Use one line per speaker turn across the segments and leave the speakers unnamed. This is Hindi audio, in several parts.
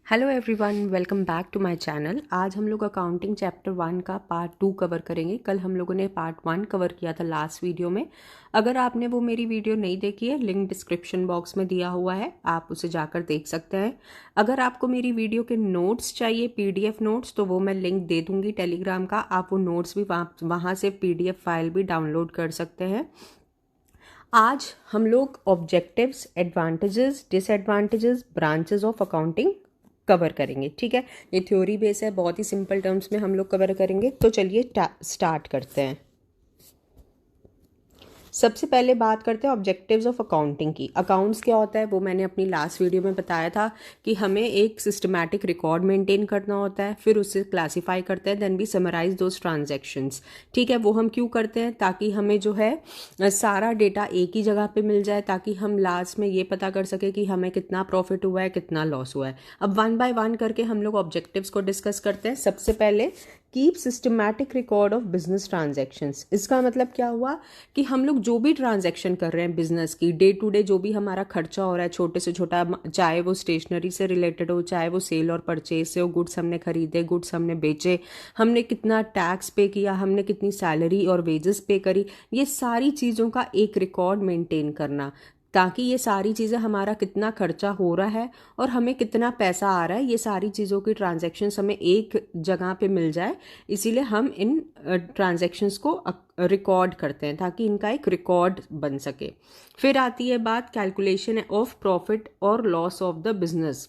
Hello everyone, welcome back to my channel. आज हम लोग अकाउंटिंग चैप्टर 1 का पार्ट 2 कवर करेंगे। कल हम लोगों ने पार्ट 1 कवर किया था लास्ट वीडियो में। अगर आपने वो मेरी वीडियो नहीं देखी है, लिंक डिस्क्रिप्शन बॉक्स में दिया हुआ है, आप उसे जाकर देख सकते हैं। अगर आपको मेरी वीडियो के नोट्स चाहिए, पीडीएफ नोट्स, तो वो मैं लिंक दे दूंगी टेलीग्राम का। आप वो नोट्स भी वहाँ से पीडीएफ फाइल भी डाउनलोड कर सकते हैं। आज हम लोग objectives, advantages, disadvantages, branches of accounting cover करेंगे। ठीक है, ये थ्योरी बेस है, बहुत ही सिंपल टर्म्स में हम लोग कवर करेंगे। तो चलिए स्टार्ट करते हैं। सबसे पहले बात करते हैं ऑब्जेक्टिव्स ऑफ अकाउंटिंग की। अकाउंट्स क्या होता है वो मैंने अपनी लास्ट वीडियो में बताया था कि हमें एक सिस्टमैटिक रिकॉर्ड मेंटेन करना होता है, फिर उसे क्लासीफाई करते हैं, then we summarise those transactions. ठीक है, वो हम क्यों करते हैं? ताकि हमें जो है सारा डेटा एक ही जगह पे मिल जाए, ताकि हम लास्ट में ये पता कर सके कि हमें कितना प्रॉफिट हुआ है, कितना लॉस हुआ है। अब वन बाय वन करके हम लोग ऑब्जेक्टिव्स को डिस्कस करते हैं। सबसे पहले keep systematic record of business transactions. इसका मतलब क्या हुआ कि हम लोग जो भी ट्रांजैक्शन कर रहे हैं बिजनेस की, डे टू डे जो भी हमारा खर्चा हो रहा है, छोटे से छोटा, चाहे वो स्टेशनरी से रिलेटेड हो, चाहे वो सेल और परचेज से हो, गुड्स हमने खरीदे, गुड्स हमने बेचे, हमने कितना टैक्स पे किया, हमने कितनी सैलरी और वेजेस पे करी, ये सारी चीज़ों का एक रिकॉर्ड मेंटेन करना, ताकि ये सारी चीज़ें हमारा कितना खर्चा हो रहा है और हमें कितना पैसा आ रहा है, ये सारी चीज़ों की ट्रांजैक्शंस हमें एक जगह पे मिल जाए। इसीलिए हम इन ट्रांजैक्शंस को रिकॉर्ड करते हैं, ताकि इनका एक रिकॉर्ड बन सके। फिर आती है बात कैलकुलेशन ऑफ प्रॉफिट और लॉस ऑफ द बिजनेस।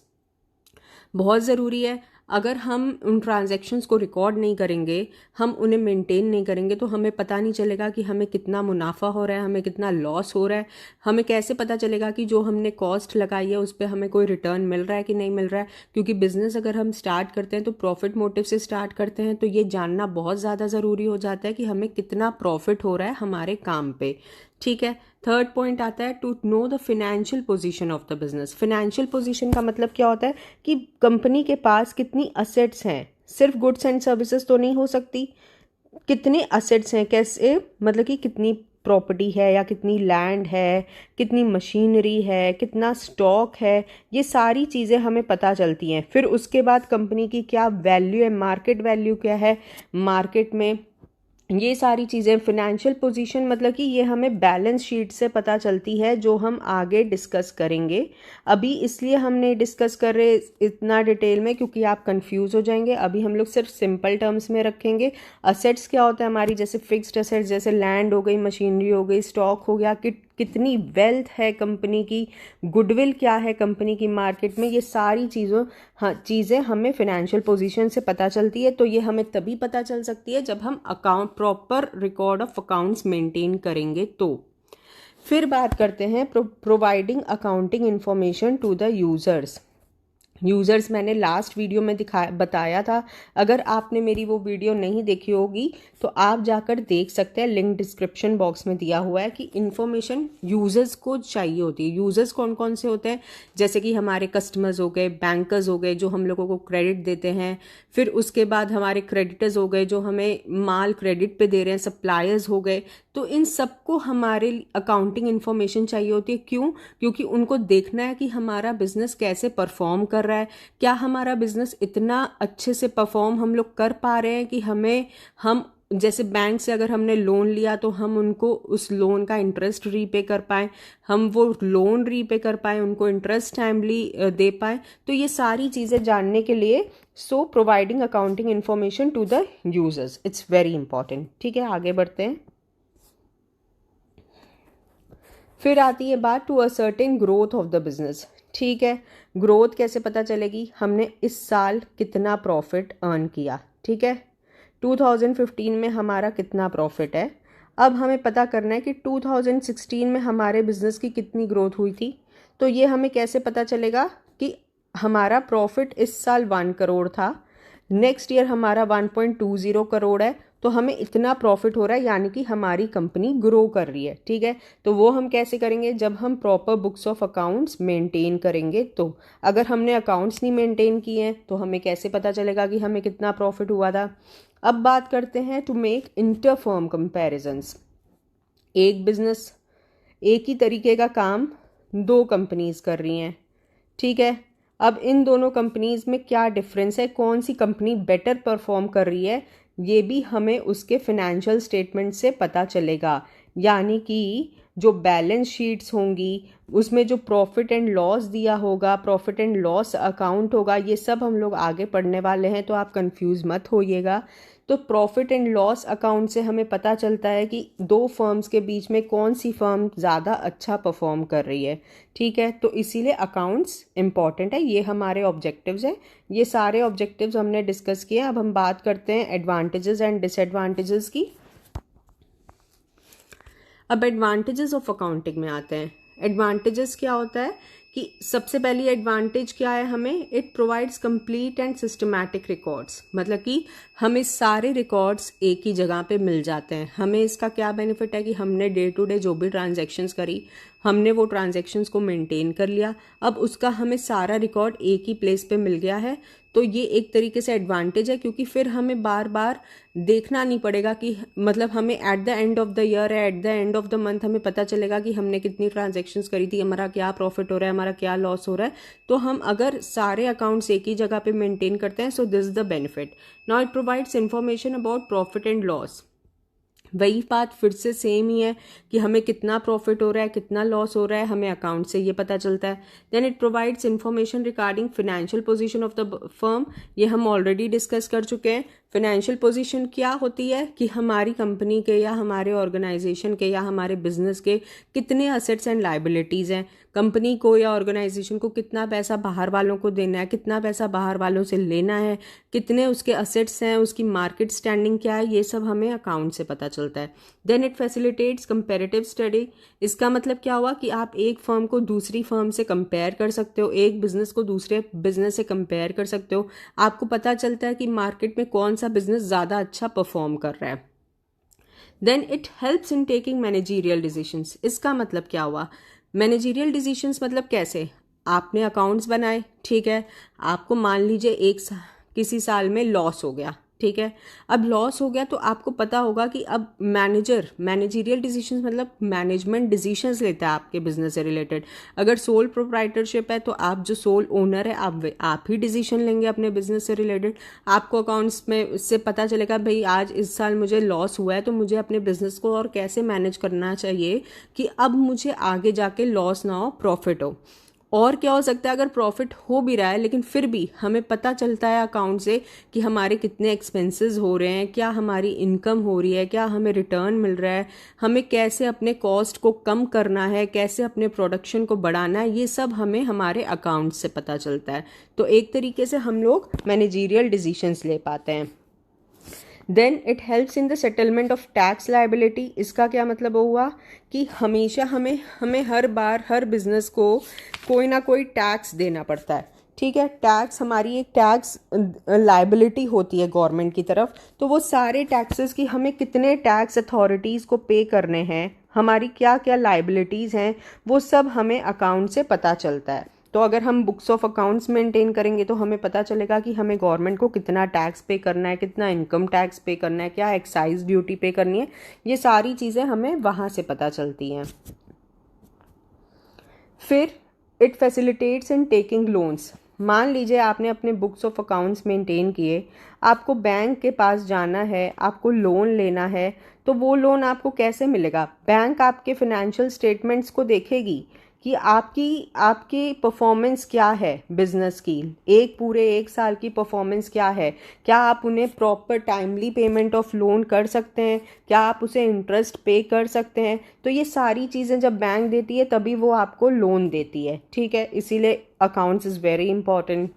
बहुत ज़रूरी है। अगर हम उन ट्रांजैक्शंस को रिकॉर्ड नहीं करेंगे, हम उन्हें मेंटेन नहीं करेंगे, तो हमें पता नहीं चलेगा कि हमें कितना मुनाफा हो रहा है, हमें कितना लॉस हो रहा है। हमें कैसे पता चलेगा कि जो हमने कॉस्ट लगाई है उस पर हमें कोई रिटर्न मिल रहा है कि नहीं मिल रहा है? क्योंकि बिजनेस अगर हम स्टार्ट करते हैं तो प्रॉफिट मोटिव से स्टार्ट करते हैं, तो ये जानना बहुत ज़्यादा ज़रूरी हो जाता है कि हमें कितना प्रॉफिट हो रहा है हमारे काम पे। ठीक है, थर्ड पॉइंट आता है to know the financial position of the business. Financial position का मतलब क्या होता है कि कंपनी के पास कितनी असेट्स हैं। सिर्फ गुड्स एंड सर्विसेज तो नहीं हो सकती, कितने असेट्स हैं, कैसे, मतलब कि कितनी प्रॉपर्टी है या कितनी लैंड है, कितनी मशीनरी है, कितना स्टॉक है, ये सारी चीज़ें हमें पता चलती हैं। फिर उसके बाद कंपनी की क्या वैल्यू है, मार्केट वैल्यू क्या है मार्केट में, ये सारी चीज़ें। फिनेंशियल पोजीशन मतलब कि ये हमें बैलेंस शीट से पता चलती है, जो हम आगे डिस्कस करेंगे। अभी इसलिए हम नहीं डिस्कस कर रहे इतना डिटेल में क्योंकि आप कंफ्यूज हो जाएंगे। अभी हम लोग सिर्फ सिंपल टर्म्स में रखेंगे। असेट्स क्या होता है हमारी, जैसे फिक्स्ड असेट्स, जैसे लैंड हो गई, मशीनरी हो गई, स्टॉक हो गया, कितनी वेल्थ है कंपनी की, गुडविल क्या है कंपनी की मार्केट में, ये सारी चीज़ें हमें फिनेंशियल पोजीशन से पता चलती है। तो ये हमें तभी पता चल सकती है जब हम account, proper record of accounts maintain करेंगे। तो फिर बात करते हैं providing accounting information to the users. Users मैंने लास्ट वीडियो में बताया था। अगर आपने मेरी वो वीडियो नहीं देखी होगी तो आप जाकर देख सकते हैं, लिंक डिस्क्रिप्शन बॉक्स में दिया हुआ है कि इन्फॉर्मेशन यूज़र्स को चाहिए होती है। यूज़र्स कौन कौन से होते हैं? जैसे कि हमारे कस्टमर्स हो गए, बैंकर्स हो गए जो हम लोगों को क्रेडिट देते हैं, फिर उसके बाद हमारे क्रेडिटर्स हो गए जो हमें माल क्रेडिट पे दे रहे हैं, सप्लायर्स हो गए। तो इन सबको हमारे अकाउंटिंग इन्फॉर्मेशन चाहिए होती है। क्यों? क्योंकि उनको देखना है कि हमारा बिजनेस कैसे परफॉर्म कर रहा है, क्या हमारा बिजनेस इतना अच्छे से परफॉर्म हम लोग कर पा रहे हैं कि हम जैसे बैंक से अगर हमने लोन लिया तो हम उनको उस लोन का इंटरेस्ट रीपे कर पाए, हम वो लोन रीपे कर पाए, उनको इंटरेस्ट टाइमली दे पाए। तो ये सारी चीज़ें जानने के लिए providing accounting information to the users, it's very important. ठीक है, आगे बढ़ते हैं। फिर आती है बात to ascertain growth of the business. ठीक है, ग्रोथ कैसे पता चलेगी? हमने इस साल कितना प्रॉफिट अर्न किया। ठीक है, 2015 में हमारा कितना प्रॉफिट है। अब हमें पता करना है कि 2016 में हमारे बिजनेस की कितनी ग्रोथ हुई थी। तो ये हमें कैसे पता चलेगा कि हमारा प्रॉफिट इस साल 1 करोड़ था, नेक्स्ट ईयर हमारा 1.20 करोड़ है, तो हमें इतना प्रॉफिट हो रहा है, यानी कि हमारी कंपनी ग्रो कर रही है। ठीक है, तो वो हम कैसे करेंगे? जब हम proper books of accounts maintain करेंगे। तो अगर हमने अकाउंट्स नहीं मेंटेन किए हैं तो हमें कैसे पता चलेगा कि हमें कितना प्रॉफिट हुआ था? अब बात करते हैं to make inter firm comparisons. एक बिजनेस, एक ही तरीके का काम दो कंपनीज कर रही हैं। ठीक है, अब इन दोनों कंपनीज में क्या डिफरेंस है, कौन सी कंपनी बेटर परफॉर्म कर रही है, ये भी हमें उसके फिनेंशियल स्टेटमेंट से पता चलेगा। यानी कि जो बैलेंस शीट्स होंगी उसमें जो प्रॉफिट एंड लॉस दिया होगा, प्रॉफिट एंड लॉस अकाउंट होगा, ये सब हम लोग आगे पढ़ने वाले हैं, तो आप कंफ्यूज मत होइएगा। तो प्रॉफिट एंड लॉस अकाउंट से हमें पता चलता है कि दो फर्म्स के बीच में कौन सी फर्म ज़्यादा अच्छा परफॉर्म कर रही है। ठीक है, तो इसीलिए अकाउंट्स इम्पॉर्टेंट है। ये हमारे ऑब्जेक्टिव्स हैं, ये सारे ऑब्जेक्टिव्स हमने डिस्कस किए। अब हम बात करते हैं एडवांटेजेस एंड डिसएडवांटेजेस की। अब एडवांटेजेस ऑफ अकाउंटिंग में आते हैं। एडवांटेजेस क्या होता है कि सबसे पहली एडवांटेज क्या है हमें, it provides complete and systematic records, मतलब कि हमें सारे रिकॉर्ड्स एक ही जगह पे मिल जाते हैं। हमें इसका क्या बेनिफिट है कि हमने डे टू डे जो भी ट्रांजैक्शंस करी, हमने वो ट्रांजैक्शंस को मेंटेन कर लिया, अब उसका हमें सारा रिकॉर्ड एक ही प्लेस पे मिल गया है। तो ये एक तरीके से एडवांटेज है, क्योंकि फिर हमें बार बार देखना नहीं पड़ेगा कि मतलब हमें at the end of the year है, at the end of the month हमें पता चलेगा कि हमने कितनी ट्रांजैक्शंस करी थी, हमारा क्या प्रॉफिट हो रहा है, हमारा क्या लॉस हो रहा है। तो हम अगर सारे अकाउंट्स एक ही जगह पे मेंटेन करते हैं, so this is the benefit. Now it provides information about profit and loss. वही बात फिर से सेम ही है कि हमें कितना प्रॉफिट हो रहा है, कितना लॉस हो रहा है, हमें अकाउंट से ये पता चलता है। Then it provides information regarding financial position of the firm, ये हम ऑलरेडी डिस्कस कर चुके हैं। फाइनेंशियल पोजीशन क्या होती है कि हमारी कंपनी के या हमारे ऑर्गेनाइजेशन के या हमारे बिजनेस के कितने असेट्स एंड लाइबिलिटीज़ हैं, कंपनी को या ऑर्गेनाइजेशन को कितना पैसा बाहर वालों को देना है, कितना पैसा बाहर वालों से लेना है, कितने उसके असेट्स हैं, उसकी मार्केट स्टैंडिंग क्या है, ये सब हमें अकाउंट से पता चलता है। Then it facilitates comparative study. इसका मतलब क्या हुआ कि आप एक फर्म को दूसरी फर्म से कंपेयर कर सकते हो, एक बिजनेस को दूसरे बिजनेस से कंपेयर कर सकते हो। आपको पता चलता है कि मार्केट में कौन सा बिजनेस ज़्यादा अच्छा परफॉर्म कर रहा है। Then it helps in taking managerial decisions. इसका मतलब क्या हुआ, मैनेजीरियल डिसीजंस मतलब कैसे, आपने अकाउंट्स बनाए, ठीक है, आपको मान लीजिए किसी साल में लॉस हो गया, ठीक है, अब लॉस हो गया तो आपको पता होगा कि अब मैनेजीरियल डिसीजंस मतलब मैनेजमेंट डिसीजंस लेता है आपके बिजनेस से रिलेटेड। अगर सोल प्रोप्राइटरशिप है तो आप जो सोल ओनर है आप ही डिसीजन लेंगे अपने बिजनेस से रिलेटेड। आपको अकाउंट्स में इससे पता चलेगा भाई आज इस साल मुझे लॉस हुआ है तो मुझे अपने बिजनेस को और कैसे मैनेज करना चाहिए कि अब मुझे आगे जाके लॉस ना हो, प्रॉफिट हो। और क्या हो सकता है, अगर प्रॉफिट हो भी रहा है लेकिन फिर भी हमें पता चलता है अकाउंट से कि हमारे कितने एक्सपेंसेस हो रहे हैं, क्या हमारी इनकम हो रही है, क्या हमें रिटर्न मिल रहा है, हमें कैसे अपने कॉस्ट को कम करना है, कैसे अपने प्रोडक्शन को बढ़ाना है, ये सब हमें हमारे अकाउंट से पता चलता है। तो एक तरीके से हम लोग मैनेजीरियल डिसीजंस ले पाते हैं। Then it helps in the settlement of tax liability. इसका क्या मतलब हुआ कि हमेशा हमें हर बार हर बिजनेस को कोई ना कोई टैक्स देना पड़ता है, ठीक है। टैक्स हमारी एक टैक्स लाइबिलिटी होती है गवर्नमेंट की तरफ। तो वो सारे टैक्सेस की हमें कितने टैक्स अथॉरिटीज़ को पे करने हैं, हमारी क्या क्या लाइबिलिटीज़ हैं, वो सब हमें अकाउंट से पता चलता है। तो अगर हम बुक्स ऑफ अकाउंट्स मेंटेन करेंगे तो हमें पता चलेगा कि हमें गवर्नमेंट को कितना टैक्स पे करना है, कितना इनकम टैक्स पे करना है, क्या एक्साइज ड्यूटी पे करनी है, ये सारी चीज़ें हमें वहाँ से पता चलती हैं। फिर it facilitates in taking loans. मान लीजिए आपने अपने बुक्स ऑफ अकाउंट्स मेंटेन किए, आपको बैंक के पास जाना है, आपको लोन लेना है, तो वो लोन आपको कैसे मिलेगा, बैंक आपके फाइनेंशियल स्टेटमेंट्स को देखेगी कि आपकी परफॉर्मेंस क्या है बिजनेस की, पूरे एक साल की परफॉर्मेंस क्या है, क्या आप उन्हें proper timely payment of loan कर सकते हैं, क्या आप उसे इंटरेस्ट पे कर सकते हैं। तो ये सारी चीज़ें जब बैंक देती है तभी वो आपको लोन देती है, ठीक है। इसीलिए accounts is very important.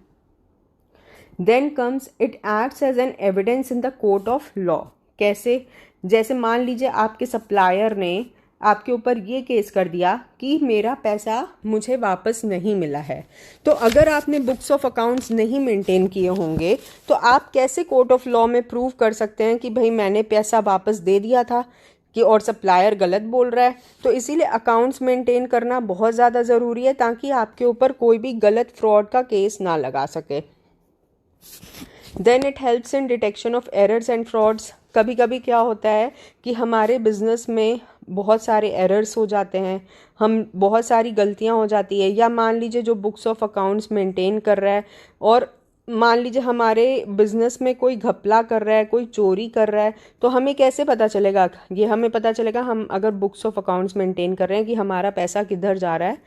Then comes it acts as an evidence in the court of law. कैसे, जैसे मान लीजिए आपके सप्लायर ने आपके ऊपर ये केस कर दिया कि मेरा पैसा मुझे वापस नहीं मिला है, तो अगर आपने बुक्स ऑफ अकाउंट्स नहीं मेंटेन किए होंगे तो आप कैसे कोर्ट ऑफ लॉ में प्रूव कर सकते हैं कि भाई मैंने पैसा वापस दे दिया था कि और सप्लायर गलत बोल रहा है। तो इसीलिए अकाउंट्स मेंटेन करना बहुत ज़्यादा ज़रूरी है ताकि आपके ऊपर कोई भी गलत फ्रॉड का केस ना लगा सके। Then it helps in detection of errors and frauds. कभी कभी क्या होता है कि हमारे बिजनेस में बहुत सारे एरर्स हो जाते हैं, हम बहुत सारी गलतियां हो जाती है, या मान लीजिए जो बुक्स ऑफ अकाउंट्स मेंटेन कर रहा है और मान लीजिए हमारे बिजनेस में कोई घपला कर रहा है, कोई चोरी कर रहा है, तो हमें कैसे पता चलेगा? ये हमें पता चलेगा हम अगर बुक्स ऑफ अकाउंट्स मेंटेन कर रहे हैं कि हमारा पैसा किधर जा रहा है,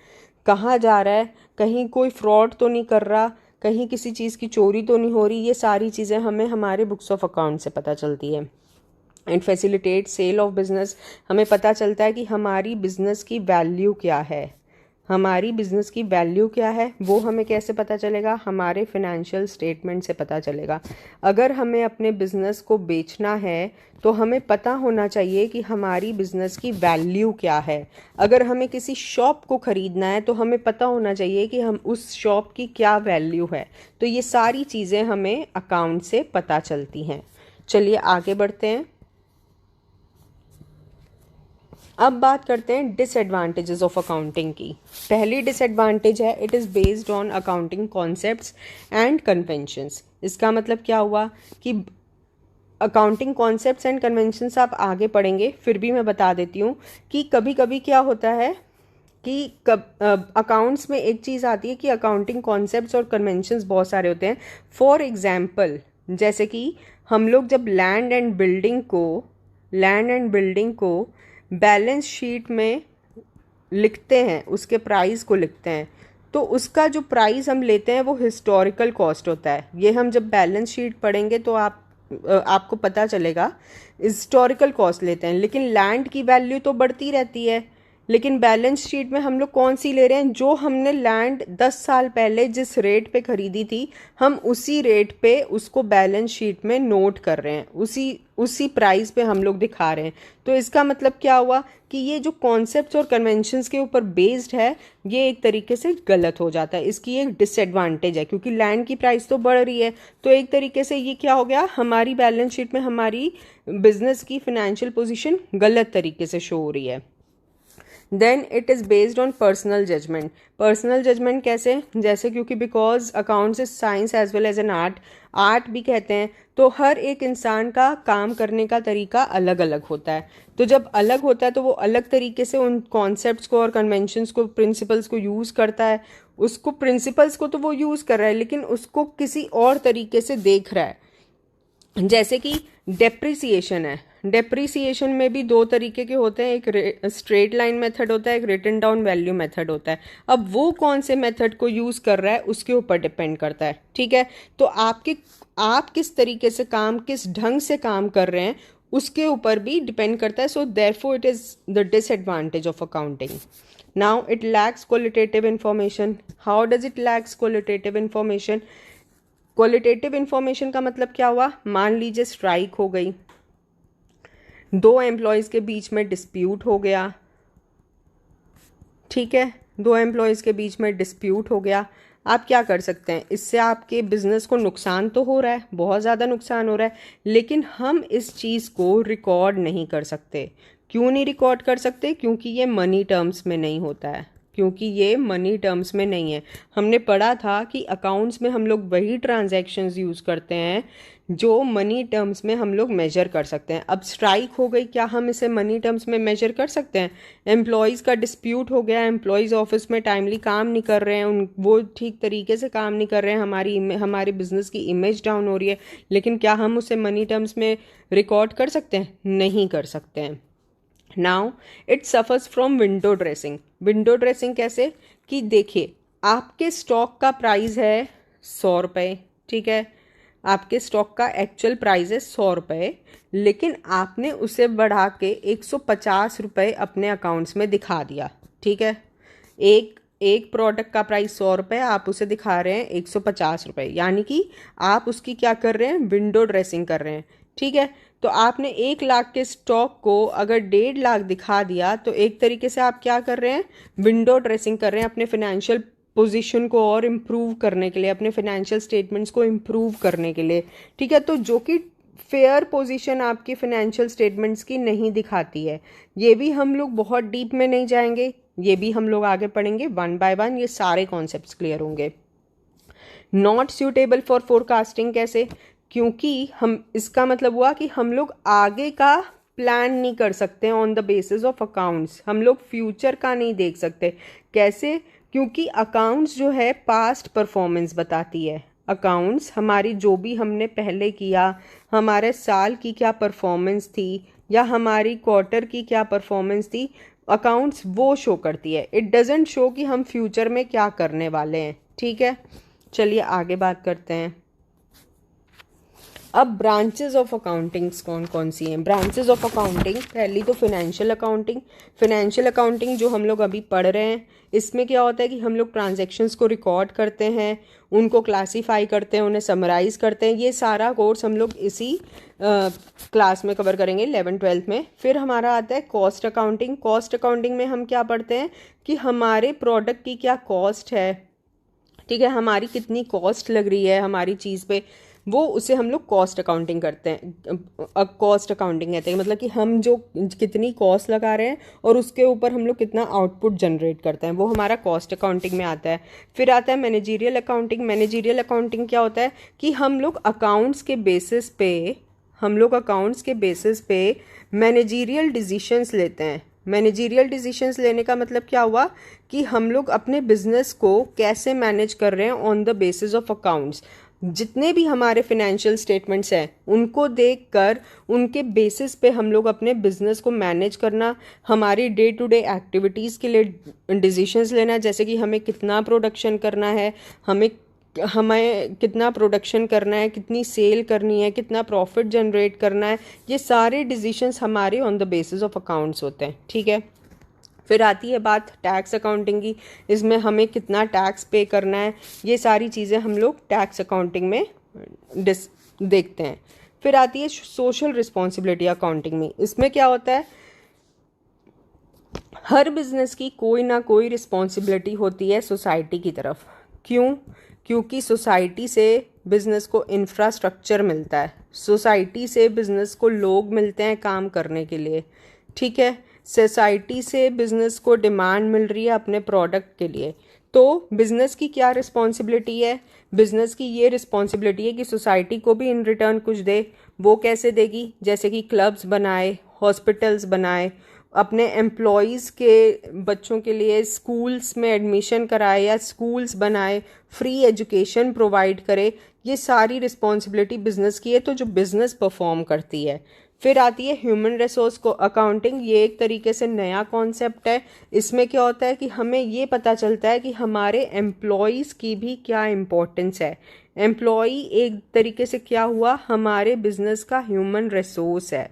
कहाँ जा रहा है, कहीं कोई फ्रॉड तो नहीं कर रहा, कहीं किसी चीज़ की चोरी तो नहीं हो रही। ये सारी चीज़ें हमें हमारे बुक्स ऑफ अकाउंट से पता चलती है। And facilitate sale of business, हमें पता चलता है कि हमारी बिजनेस की वैल्यू क्या है। हमारी बिजनेस की वैल्यू क्या है वो हमें कैसे पता चलेगा? हमारे फिनेंशियल स्टेटमेंट से पता चलेगा। अगर हमें अपने बिजनेस को बेचना है तो हमें पता होना चाहिए कि हमारी बिजनेस की वैल्यू क्या है। अगर हमें किसी शॉप को खरीदना है तो हमें पता होना चाहिए कि हम उस शॉप की क्या वैल्यू है। तो ये सारी चीज़ें हमें अकाउंट से पता चलती हैं। चलिए आगे बढ़ते हैं। अब बात करते हैं डिसएडवांटेजेस ऑफ अकाउंटिंग की। पहली डिसएडवांटेज है it is based on accounting concepts and conventions. इसका मतलब क्या हुआ कि अकाउंटिंग कॉन्सेप्ट्स एंड कन्वेंशंस आप आगे पढ़ेंगे, फिर भी मैं बता देती हूँ कि कभी कभी क्या होता है कि अकाउंट्स में एक चीज़ आती है कि अकाउंटिंग कॉन्सेप्ट्स और कन्वेंशंस बहुत सारे होते हैं। फॉर एग्जाम्पल, जैसे कि हम लोग जब लैंड एंड बिल्डिंग को बैलेंस शीट में लिखते हैं, उसके प्राइस को लिखते हैं, तो उसका जो प्राइस हम लेते हैं वो हिस्टोरिकल कॉस्ट होता है। ये हम जब बैलेंस शीट पढ़ेंगे तो आपको पता चलेगा हिस्टोरिकल कॉस्ट लेते हैं। लेकिन लैंड की वैल्यू तो बढ़ती रहती है, लेकिन बैलेंस शीट में हम लोग कौन सी ले रहे हैं? जो हमने लैंड 10 साल पहले जिस रेट पे खरीदी थी, हम उसी रेट पे उसको बैलेंस शीट में नोट कर रहे हैं, उसी प्राइस पे हम लोग दिखा रहे हैं। तो इसका मतलब क्या हुआ कि ये जो कॉन्सेप्ट्स और कन्वेंशंस के ऊपर बेस्ड है, ये एक तरीके से गलत हो जाता है। इसकी एक डिसएडवांटेज है, क्योंकि लैंड की प्राइस तो बढ़ रही है, तो एक तरीके से ये क्या हो गया, हमारी बैलेंस शीट में हमारी बिजनेस की फाइनेंशियल पोजीशन गलत तरीके से शो हो रही है। Then it is based on personal judgement. Personal judgement कैसे? जैसे क्योंकि because accounts is science as well as an art भी कहते हैं, तो हर एक इंसान का काम करने का तरीका अलग अलग होता है। तो जब अलग होता है तो वो अलग तरीके से उन कॉन्सेप्ट्स को और कन्वेंशंस को, प्रिंसिपल्स को यूज़ करता है। उसको प्रिंसिपल्स को तो वो यूज़ कर रहा है, लेकिन उसको किसी और तरीके से देख रहा है। जैसे कि डेप्रिसिएशन है, डेप्रिसिएशन में भी दो तरीके के होते हैं, एक स्ट्रेट लाइन मेथड होता है, एक रिटन डाउन वैल्यू मेथड होता है। अब वो कौन से मेथड को यूज़ कर रहा है उसके ऊपर डिपेंड करता है, ठीक है। तो आप किस तरीके से किस ढंग से काम कर रहे हैं उसके ऊपर भी डिपेंड करता है। So therefore it is the disadvantage of accounting. Now it lacks qualitative information. How does it lacks qualitative information? Qualitative information का मतलब क्या हुआ? मान लीजिए स्ट्राइक हो गई, दो एम्प्लॉयज़ के बीच में डिस्प्यूट हो गया, ठीक है, दो एम्प्लॉयज़ के बीच में डिस्प्यूट हो गया। आप क्या कर सकते हैं? इससे आपके बिजनेस को नुकसान तो हो रहा है, बहुत ज़्यादा नुकसान हो रहा है, लेकिन हम इस चीज़ को रिकॉर्ड नहीं कर सकते। क्यों नहीं रिकॉर्ड कर सकते? क्योंकि ये मनी टर्म्स में नहीं होता है, क्योंकि ये मनी टर्म्स में नहीं है। हमने पढ़ा था कि अकाउंट्स में हम लोग वही ट्रांजैक्शंस यूज़ करते हैं जो मनी टर्म्स में हम लोग मेजर कर सकते हैं। अब स्ट्राइक हो गई, क्या हम इसे मनी टर्म्स में मेजर कर सकते हैं? एम्प्लॉयज़ का डिस्प्यूट हो गया, एम्प्लॉयज़ ऑफिस में टाइमली काम नहीं कर रहे हैं, वो ठीक तरीके से काम नहीं कर रहे हैं, हमारी बिजनेस की इमेज डाउन हो रही है, लेकिन क्या हम उसे मनी टर्म्स में रिकॉर्ड कर सकते हैं? नहीं कर सकते हैं। Now it suffers from window dressing. Window dressing कैसे? कि देखिए, आपके स्टॉक का प्राइस है 100 रुपये, ठीक है, आपके स्टॉक का एक्चुअल प्राइस है 100 रुपये, लेकिन आपने उसे बढ़ा के 150 रुपये अपने अकाउंट्स में दिखा दिया, ठीक है। एक प्रोडक्ट का प्राइस 100 रुपये, आप उसे दिखा रहे हैं 150 रुपये, यानी कि आप उसकी क्या कर रहे हैं? विंडो ड्रेसिंग कर रहे हैं, ठीक है। तो आपने 1 लाख के स्टॉक को अगर 1.5 लाख दिखा दिया, तो एक तरीके से आप क्या कर रहे हैं? विंडो ड्रेसिंग कर रहे हैं अपने फिनेंशियल पोजीशन को और इम्प्रूव करने के लिए, अपने फाइनेंशियल स्टेटमेंट्स को इम्प्रूव करने के लिए, ठीक है। तो जो कि फेयर पोजीशन आपकी फाइनेंशियल स्टेटमेंट्स की नहीं दिखाती है। ये भी हम लोग बहुत डीप में नहीं जाएंगे, ये भी हम लोग आगे पढ़ेंगे वन बाय वन, ये सारे कॉन्सेप्ट्स क्लियर होंगे। नॉट सूटेबल फॉर फोरकास्टिंग कैसे? क्योंकि हम, इसका मतलब हुआ कि हम लोग आगे का प्लान नहीं कर सकते on the basis of accounts, हम लोग फ्यूचर का नहीं देख सकते। कैसे? क्योंकि अकाउंट्स जो है पास्ट परफॉर्मेंस बताती है। अकाउंट्स हमारी जो भी हमने पहले किया, हमारे साल की क्या परफॉर्मेंस थी या हमारी क्वार्टर की क्या परफॉर्मेंस थी, अकाउंट्स वो शो करती है। इट डजेंट शो कि हम फ्यूचर में क्या करने वाले हैं। ठीक है, चलिए आगे बात करते हैं। अब ब्रांचेस ऑफ अकाउंटिंग्स कौन कौन सी हैं? ब्रांचेस ऑफ अकाउंटिंग, पहली तो फिनेंशियल अकाउंटिंग। फिनेंशियल अकाउंटिंग जो हम लोग अभी पढ़ रहे हैं, इसमें क्या होता है कि हम लोग ट्रांजैक्शंस को रिकॉर्ड करते हैं, उनको क्लासीफाई करते हैं, उन्हें समराइज़ करते हैं। ये सारा कोर्स हम लोग इसी क्लास में कवर करेंगे 11th-12th में। फिर हमारा आता है कॉस्ट अकाउंटिंग। कॉस्ट अकाउंटिंग में हम क्या पढ़ते हैं कि हमारे प्रोडक्ट की क्या कॉस्ट है, ठीक है, हमारी कितनी कॉस्ट लग रही है हमारी चीज़ पे, वो उसे हम लोग कॉस्ट अकाउंटिंग करते हैं। कॉस्ट अकाउंटिंग कहते हैं, मतलब कि हम जो कितनी कॉस्ट लगा रहे हैं और उसके ऊपर हम लोग कितना आउटपुट जनरेट करते हैं, वो हमारा कॉस्ट अकाउंटिंग में आता है। फिर आता है मैनेजीरियल अकाउंटिंग। मैनेजीरियल अकाउंटिंग क्या होता है कि हम लोग अकाउंट्स के बेसिस पे मैनेजीरियल डिसीशंस लेते हैं। मैनेजीरियल डिसीशंस लेने का मतलब क्या हुआ कि हम लोग अपने बिजनेस को कैसे मैनेज कर रहे हैं on the basis of accounts. जितने भी हमारे फिनेंशियल स्टेटमेंट्स हैं उनको देखकर उनके बेसिस पे हम लोग अपने बिजनेस को मैनेज करना, हमारी डे टू डे एक्टिविटीज़ के लिए डिसीशंस लेना, जैसे कि हमें कितना प्रोडक्शन करना है, हमें कितना प्रोडक्शन करना है, कितनी सेल करनी है, कितना प्रॉफिट जनरेट करना है। ये सारे डिसीशंस हमारे on the basis of accounts होते हैं। ठीक है, फिर आती है बात टैक्स अकाउंटिंग की। इसमें हमें कितना टैक्स पे करना है, ये सारी चीज़ें हम लोग टैक्स अकाउंटिंग में देखते हैं। फिर आती है सोशल रिस्पॉन्सिबिलिटी अकाउंटिंग में। इसमें क्या होता है, हर बिजनेस की कोई ना कोई रिस्पॉन्सिबिलिटी होती है सोसाइटी की तरफ। क्यों? क्योंकि सोसाइटी से बिजनेस को इंफ्रास्ट्रक्चर मिलता है, सोसाइटी से बिजनेस को लोग मिलते हैं काम करने के लिए। ठीक है, सोसाइटी से बिजनेस को डिमांड मिल रही है अपने प्रोडक्ट के लिए। तो बिजनेस की क्या रिस्पॉन्सिबिलिटी है? बिजनेस की ये रिस्पॉन्सिबिलिटी है कि सोसाइटी को भी इन रिटर्न कुछ दे। वो कैसे देगी? जैसे कि क्लब्स बनाए, हॉस्पिटल्स बनाए, अपने एम्प्लॉयज़ के बच्चों के लिए स्कूल्स में एडमिशन कराए या स्कूल्स बनाए, फ्री एजुकेशन प्रोवाइड करे। ये सारी रिस्पॉन्सिबिलिटी बिजनेस की है, तो जो बिजनेस परफॉर्म करती है। फिर आती है ह्यूमन रिसोर्स को अकाउंटिंग। ये एक तरीके से नया कॉन्सेप्ट है। इसमें क्या होता है कि हमें ये पता चलता है कि हमारे एम्प्लॉयज़ की भी क्या इम्पोर्टेंस है। एम्प्लॉई एक तरीके से क्या हुआ, हमारे बिजनेस का ह्यूमन रिसोर्स है।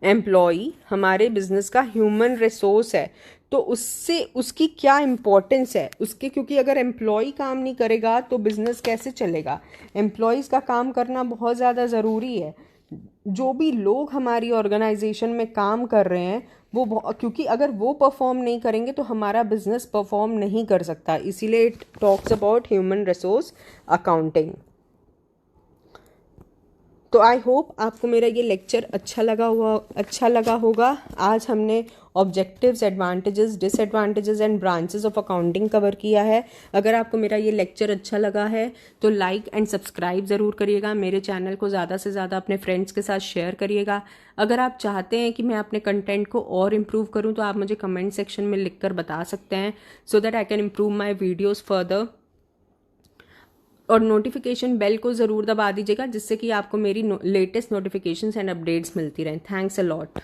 एम्प्लॉई हमारे बिजनेस का ह्यूमन रिसोर्स है, तो उससे उसकी क्या इम्पोर्टेंस है उसके, क्योंकि अगर एम्प्लॉई काम नहीं करेगा तो बिजनेस कैसे चलेगा। एम्प्लॉयज़ का काम करना बहुत ज़्यादा ज़रूरी है। जो भी लोग हमारी ऑर्गेनाइजेशन में काम कर रहे हैं वो, क्योंकि अगर वो परफॉर्म नहीं करेंगे तो हमारा बिजनेस परफॉर्म नहीं कर सकता। इसीलिए it talks about human resource accounting. तो आई होप आपको मेरा ये लेक्चर अच्छा लगा होगा। आज हमने objectives, advantages, disadvantages and branches of accounting cover किया है। अगर आपको मेरा ये लेक्चर अच्छा लगा है तो लाइक एंड सब्सक्राइब ज़रूर करिएगा। मेरे चैनल को ज़्यादा से ज़्यादा अपने फ्रेंड्स के साथ शेयर करिएगा। अगर आप चाहते हैं कि मैं अपने कंटेंट को और इम्प्रूव करूँ तो आप मुझे कमेंट सेक्शन में लिख कर बता सकते हैं, so that I can improve my videos further. और नोटिफिकेशन बेल को ज़रूर दबा दीजिएगा, जिससे कि आपको मेरी लेटेस्ट नोटिफिकेशंस एंड अपडेट्स मिलती रहें। Thanks a lot.